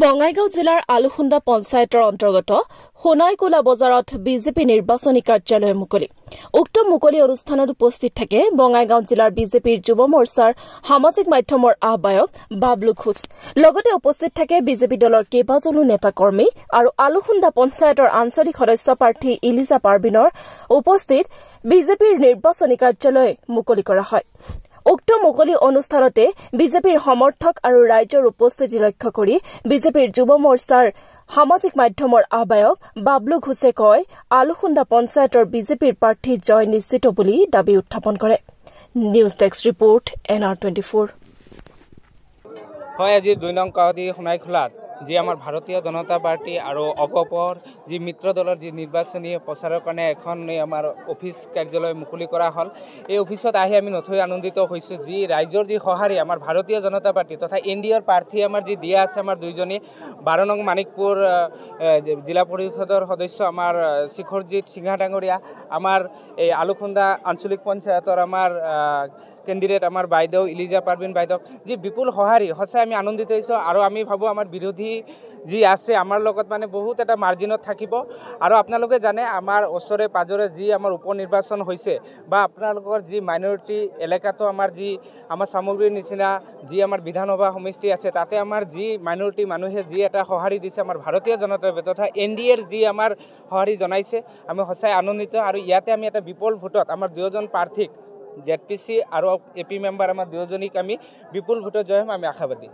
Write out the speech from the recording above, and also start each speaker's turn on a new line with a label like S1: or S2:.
S1: বঙাইগাঁও জিলাৰ আলুখুন্দা পঞ্চায়তৰ অন্তৰ্গত সোণাইকোলা বজাৰত বিজেপি নিৰ্বাচনী কাৰ্যালয় মুকলি উক্ত মুকলি অনুষ্ঠানত উপস্থিত থাকে বঙাইগাঁও জিলাৰ বিজেপিৰ যুৱ মৰ্চাৰ সামাজিক মাধ্যমৰ আহ্বায়ক বাবলু ঘোষ লগতে উপস্থিত থাকে বিজেপি দলৰ কেইবাজনো নেতা কৰ্মী আৰু আলুখুন্দা পঞ্চায়তৰ আঞ্চলিক সদস্য প্ৰাৰ্থী ইলিজা পাৰবিনৰ উপস্থিত বিজেপিৰ নিৰ্বাচনী কাৰ্যালয় মুকলি কৰা হয়। উক্ত মুকলি অনুষ্ঠানতে বিজেপিৰ সমৰ্থক আৰু ৰাইজৰ উপস্থিতি লক্ষ্য কৰি বিজেপিৰ যুৱ মৰ্চাৰ সামাজিক মাধ্যমৰ আহ্বায়ক বাবলু ঘোষে কয় আলুখুন্দা পঞ্চায়তৰ বিজেপিৰ প্ৰাৰ্থী জয় নিশ্চিত বুলি দাবী উত্থাপন কৰে। News desk report NR24।
S2: হয়, আজি ২ নং কাউদি সোণাইখোলাত যি আমাৰ ভাৰতীয় জনতা পাৰ্টি আৰু অগপৰ যি মিত্ৰ দলৰ যি নিৰ্বাচনী প্ৰচাৰৰ কাৰণে এখন আমাৰ অফিচ কাৰ্যালয় মুকলি কৰা হ'ল। এই অফিচত আহি আমি নথৈ আনন্দিত হৈছোঁ যি ৰাইজৰ যি সঁহাৰি আমাৰ ভাৰতীয় জনতা পাৰ্টি তথা NDAৰ প্ৰাৰ্থী আমাৰ যি দিয়া আছে আমাৰ দুইজনী 12 নং মানিকপুৰ জিলা পৰিষদৰ সদস্য আমাৰ শিখৰজিৎ সিংহা ডাঙৰীয়া, আমাৰ এই আলুখুন্দা আঞ্চলিক পঞ্চায়তৰ আমাৰ কেণ্ডিডেট আমাৰ বাইদেউ ইলিজা পাৰবিন বাইদেউ যি বিপুল সঁহাৰি, সঁচাই আমি আনন্দিত হৈছোঁ। আৰু আমি ভাবোঁ আমাৰ বিৰোধী যি আছে আমাৰ লগত মানে বহুত এটা মাৰ্জিনত থাকিব। আৰু আপোনালোকে জানে আমাৰ ওচৰে পাজৰে যি আমাৰ উপ নিৰ্বাচন হৈছে বা আপোনালোকৰ যি মাইনৰিটি এলেকাটো আমাৰ যি আমাৰ সামগ্ৰীৰ নিচিনা যি আমাৰ বিধানসভা সমষ্টি আছে তাতে আমাৰ যি মাইনৰিটি মানুহে যি এটা সঁহাৰি দিছে আমাৰ ভাৰতীয় জনতা পাৰ্টি তথা NDAৰ যি আমাৰ সঁহাৰি জনাইছে আমি সঁচাই আনন্দিত। আৰু ইয়াতে আমি এটা বিপুল ভোটত আমাৰ দুয়োজন প্ৰাৰ্থীক ZPC আৰু AP মেম্বাৰ আমাৰ দুয়োজনীক আমি বিপুল ভোটত জয় হ'ম আমি আশাবাদী।